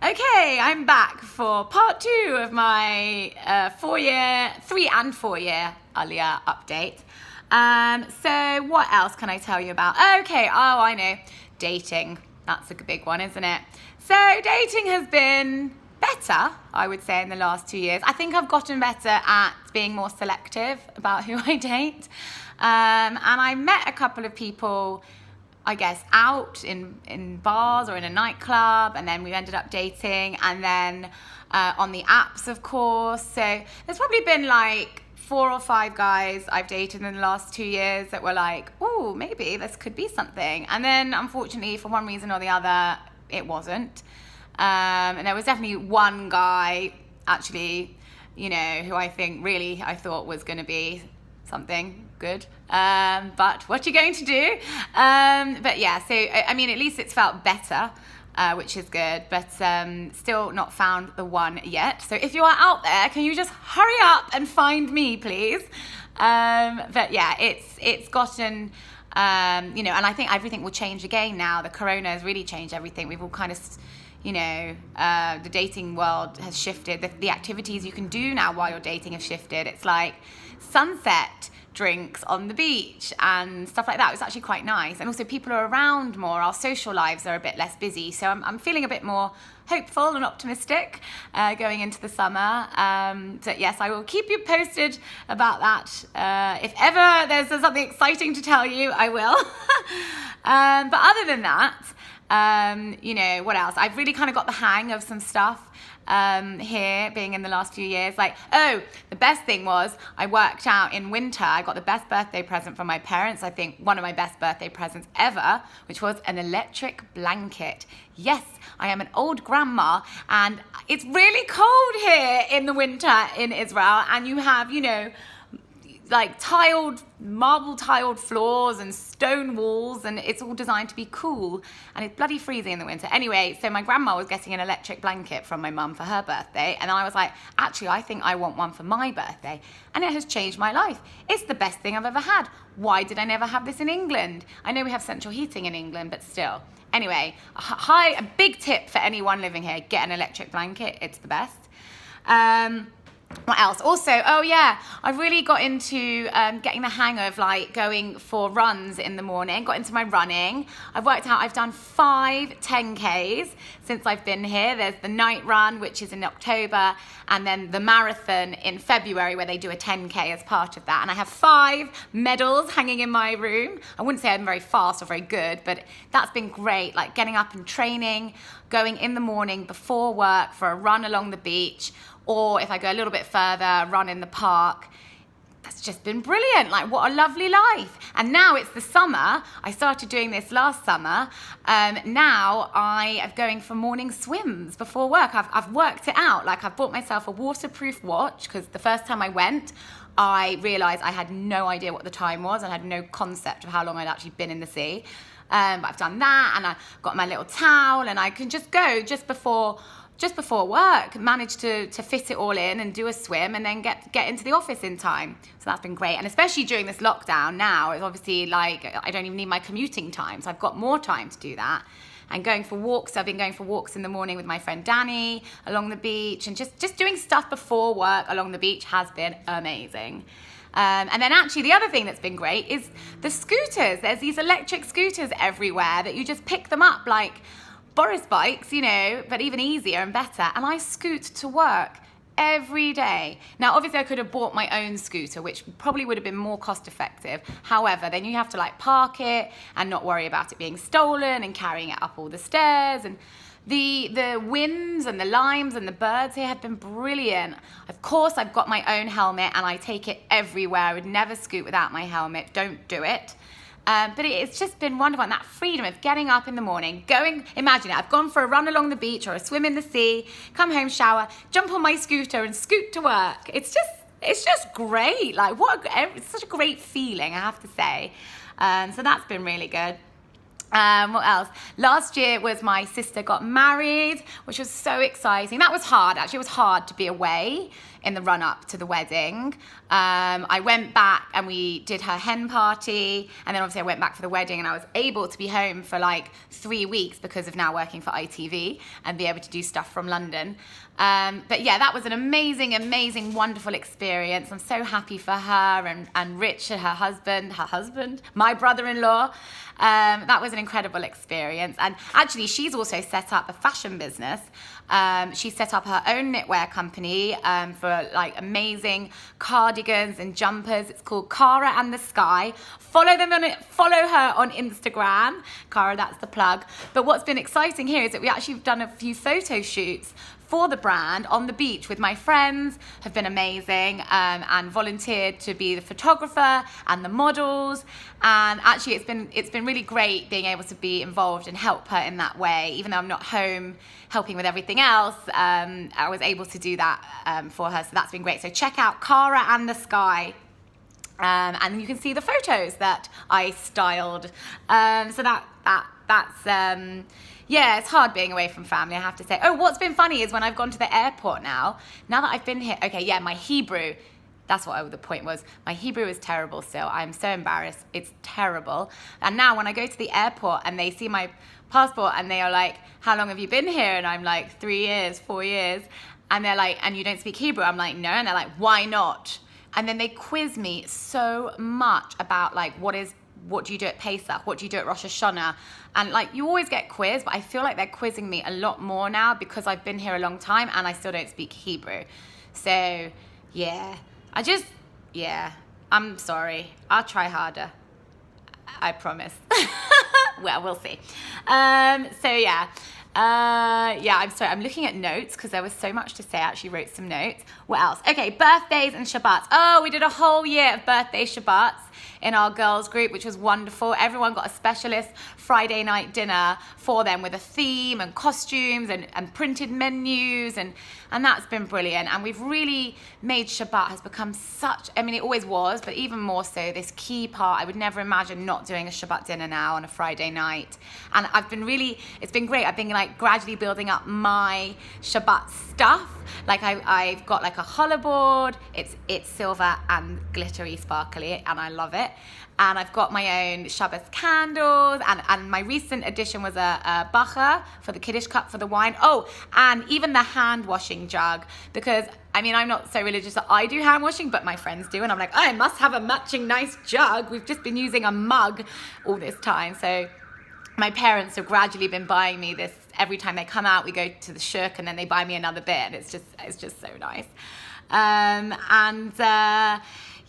Okay, I'm back for part 2 of my 3 and 4 year Aliyah update. So what else can I tell you about? Okay, I know, dating. That's a big one, isn't it? So dating has been better, I would say, in the last 2 years. I think I've gotten better at being more selective about who I date. And I met a couple of people, I guess, out in bars or in a nightclub, and then we ended up dating, and then on the apps, of course. So there's probably been like 4 or 5 guys I've dated in the last 2 years that were like, oh, maybe this could be something. And then unfortunately, for one reason or the other, it wasn't. And there was definitely one guy, actually, who I thought was going to be something good. But what are you going to do? But yeah, so I mean, at least it's felt better, which is good, but still not found the one yet. So if you are out there, can you just hurry up and find me, please? But yeah, it's gotten, and I think everything will change again now. The corona has really changed everything. We've all kind of, the dating world has shifted. The activities you can do now while you're dating have shifted. It's like sunset drinks on the beach and stuff like that. It's actually quite nice. And also people are around more. Our social lives are a bit less busy. So I'm feeling a bit more hopeful and optimistic going into the summer. So yes, I will keep you posted about that. If ever there's something exciting to tell you, I will. But other than that, what else? I've really kind of got the hang of some stuff here, being in the last few years. The best thing was I worked out in winter. I got the best birthday present from my parents. I think one of my best birthday presents ever, which was an electric blanket. Yes, I am an old grandma, and it's really cold here in the winter in Israel, and you have, like marble tiled floors and stone walls, and it's all designed to be cool, and it's bloody freezing in the winter. Anyway, so my grandma was getting an electric blanket from my mum for her birthday, and I was like, actually, I think I want one for my birthday, and it has changed my life. It's the best thing I've ever had. Why did I never have this in England? I know we have central heating in England, but still. Anyway, a big tip for anyone living here: get an electric blanket. It's the best. What else? Also, I've really got into getting the hang of going for runs in the morning. Got into my running. I've worked out I've done 5 10Ks since I've been here. There's the night run, which is in October, and then the marathon in February, where they do a 10K as part of that. And I have 5 medals hanging in my room. I wouldn't say I'm very fast or very good, but that's been great. Like getting up and training, going in the morning before work for a run along the beach, or if I go a little bit further, run in the park. That's just been brilliant. Like, what a lovely life. And now it's the summer. I started doing this last summer. Now I am going for morning swims before work. I've worked it out. Like, I've bought myself a waterproof watch, because the first time I went, I realized I had no idea what the time was and had no concept of how long I'd actually been in the sea. But I've done that, and I've got my little towel, and I can just go just before work, manage to fit it all in and do a swim, and then get into the office in time. So that's been great. And especially during this lockdown now, it's obviously like I don't even need my commuting time, so I've got more time to do that. And going for walks, I've been going for walks in the morning with my friend Danny along the beach, and just doing stuff before work along the beach has been amazing. And then actually the other thing that's been great is the scooters. There's these electric scooters everywhere that you just pick them up like Boris bikes, but even easier and better. And I scoot to work every day. Now, obviously I could have bought my own scooter, which probably would have been more cost effective. However, then you have to park it and not worry about it being stolen and carrying it up all the stairs. And the winds and the limes and the birds here have been brilliant. Of course, I've got my own helmet and I take it everywhere. I would never scoot without my helmet. Don't do it. But it's just been wonderful, and that freedom of getting up in the morning, imagine it, I've gone for a run along the beach or a swim in the sea, come home, shower, jump on my scooter and scoot to work. It's just great. It's such a great feeling, I have to say. So that's been really good. What else? Last year was my sister got married, which was so exciting. That was hard. Actually, it was hard to be away in the run up to the wedding. I went back and we did her hen party, and then obviously I went back for the wedding, and I was able to be home for like 3 weeks because of now working for ITV and be able to do stuff from London. But yeah, that was an amazing, wonderful experience. I'm so happy for her and Rich and her husband, my brother-in-law. That was an incredible experience. And actually, she's also set up a fashion business. She set up her own knitwear company for like amazing cardigans and jumpers. It's called Cara and the Sky. Follow her on Instagram. Cara, that's the plug. But what's been exciting here is that we actually have done a few photo shoots for the brand on the beach with my friends, have been amazing, and volunteered to be the photographer and the models. And actually it's been really great being able to be involved and help her in that way. Even though I'm not home helping with everything else, I was able to do that for her. So that's been great. So check out Cara and the Sky. And you can see the photos that I styled. So that's yeah, it's hard being away from family, I have to say. Oh, what's been funny is when I've gone to the airport now that I've been here, okay, yeah, my Hebrew, that's what the point was. My Hebrew is terrible still. I'm so embarrassed. It's terrible. And now when I go to the airport and they see my passport and they are like, how long have you been here? And I'm like, 3 years, 4 years. And they're like, and you don't speak Hebrew? I'm like, no. And they're like, why not? And then they quiz me so much about like, what do you do at Pesach? What do you do at Rosh Hashanah? And like, you always get quizzed, but I feel like they're quizzing me a lot more now because I've been here a long time and I still don't speak Hebrew. So yeah, I'm sorry. I'll try harder. I promise. Well, we'll see. So yeah. I'm sorry, I'm looking at notes because there was so much to say. I actually wrote some notes. What else? Okay, birthdays and Shabbats. Oh, we did a whole year of birthday Shabbats in our girls group, which was wonderful. Everyone got a specialist Friday night dinner for them with a theme and costumes and printed menus, and that's been brilliant. And we've really made Shabbat has become such, I mean, it always was, but even more so, this key part. I would never imagine not doing a Shabbat dinner now on a Friday night. And it's been great. I've been like gradually building up my Shabbat stuff. Like I've got like a challah board. It's silver and glittery, sparkly, and I love it. And I've got my own Shabbos candles, and my recent addition was a bacha for the Kiddush cup for the wine. Oh, and even the hand washing jug, because I mean, I'm not so religious that I do hand washing, but my friends do, and I'm like, I must have a matching nice jug. We've just been using a mug all this time, so my parents have gradually been buying me this. Every time they come out, we go to the shuk, and then they buy me another bit, and it's just so nice.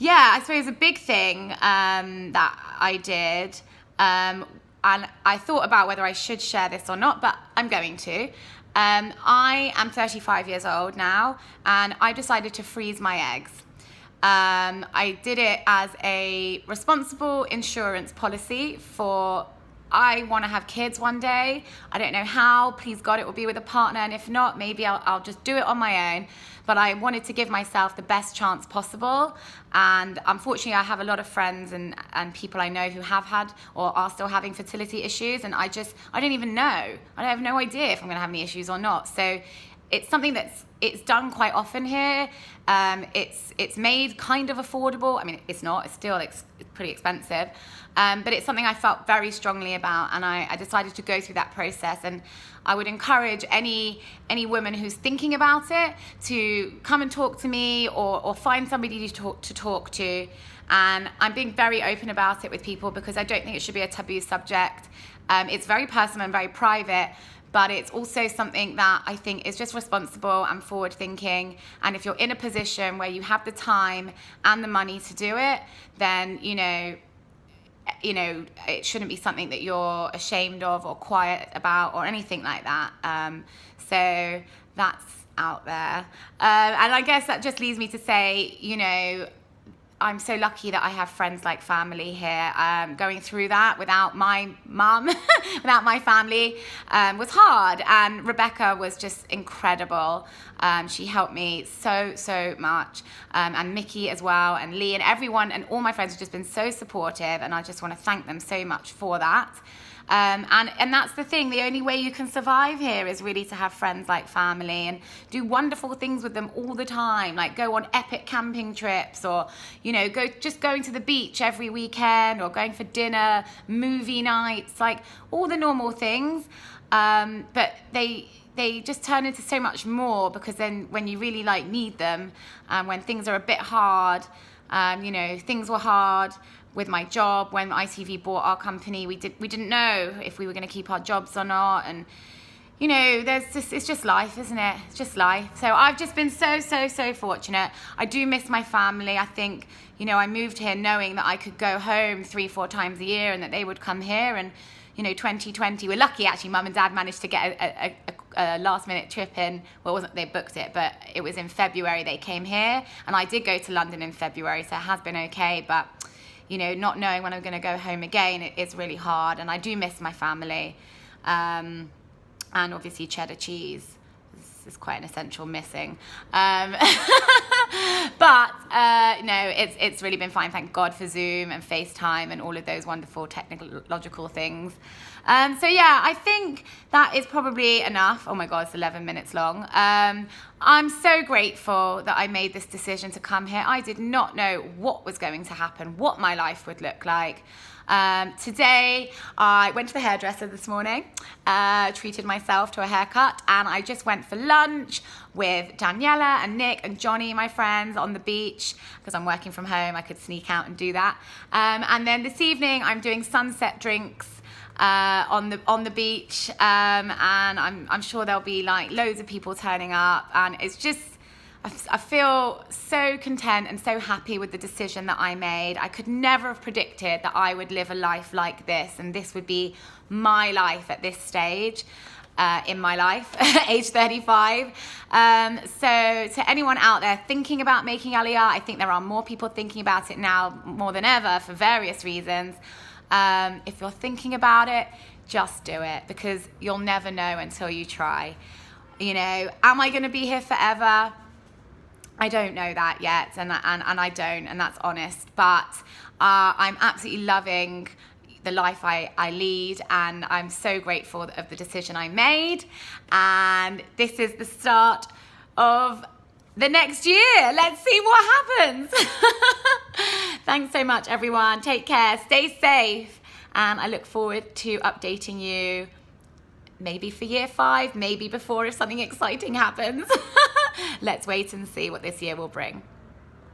Yeah, I suppose a big thing that I did, and I thought about whether I should share this or not, but I'm going to. I am 35 years old now, and I decided to freeze my eggs. I did it as a responsible insurance policy for, I want to have kids one day. I don't know how. Please God, it will be with a partner. And if not, maybe I'll just do it on my own. But I wanted to give myself the best chance possible. And unfortunately, I have a lot of friends and people I know who have had or are still having fertility issues. And I don't even know. I have no idea if I'm going to have any issues or not. So it's something it's done quite often here. It's made kind of affordable. I mean, it's not. It's still it's pretty expensive. But it's something I felt very strongly about, and I decided to go through that process. And I would encourage any woman who's thinking about it to come and talk to me or find somebody to talk to. And I'm being very open about it with people because I don't think it should be a taboo subject. It's very personal and very private, but it's also something that I think is just responsible and forward thinking. And if you're in a position where you have the time and the money to do it, then, you know, it shouldn't be something that you're ashamed of or quiet about or anything like that. So that's out there. And I guess that just leads me to say, you know, I'm so lucky that I have friends like family here. Going through that without my mum, without my family, was hard. And Rebecca was just incredible. She helped me so much. And Mickey as well, and Lee, and everyone, and all my friends have just been so supportive. And I just want to thank them so much for that. And that's the thing. The only way you can survive here is really to have friends like family and do wonderful things with them all the time. Like go on epic camping trips, or, you know, going to the beach every weekend, or going for dinner, movie nights, like all the normal things. But they just turn into so much more, because then when you really like need them, when things are a bit hard, you know, things were hard with my job when ITV bought our company. We didn't know if we were going to keep our jobs or not, and you know, it's just life, isn't it? It's just life. So I've just been so fortunate. I do miss my family. I think, you know, I moved here knowing that I could go home 3-4 times a year and that they would come here. And you know, 2020, we're lucky actually. Mum and Dad managed to get a last minute trip in. Well, it wasn't, they booked it, but it was in February they came here, and I did go to London in February, so it has been okay. But you know, not knowing when I'm going to go home again, it's really hard, and I do miss my family. And obviously cheddar cheese is quite an essential missing. But no, it's really been fine. Thank God for Zoom and FaceTime and all of those wonderful technological things. So yeah, I think that is probably enough. Oh my God, it's 11 minutes long. I'm so grateful that I made this decision to come here. I did not know what was going to happen, what my life would look like. Today, I went to the hairdresser this morning, treated myself to a haircut, and I just went for lunch with Daniela and Nick and Johnny, my friends, on the beach, because I'm working from home. I could sneak out and do that. And then this evening, I'm doing sunset drinks on the beach, and I'm sure there'll be like loads of people turning up, and it's just, I feel so content and so happy with the decision that I made. I could never have predicted that I would live a life like this, and this would be my life at this stage in my life, age 35. So to anyone out there thinking about making Aliyah, I think there are more people thinking about it now more than ever for various reasons. If you're thinking about it, just do it, because you'll never know until you try. You know, am I going to be here forever? I don't know that yet, and I don't, and that's honest. But I'm absolutely loving the life I lead, and I'm so grateful of the decision I made. And this is the start of the next year. Let's see what happens. Thanks so much, everyone. Take care, stay safe, and I look forward to updating you maybe for year 5, maybe before if something exciting happens. Let's wait and see what this year will bring.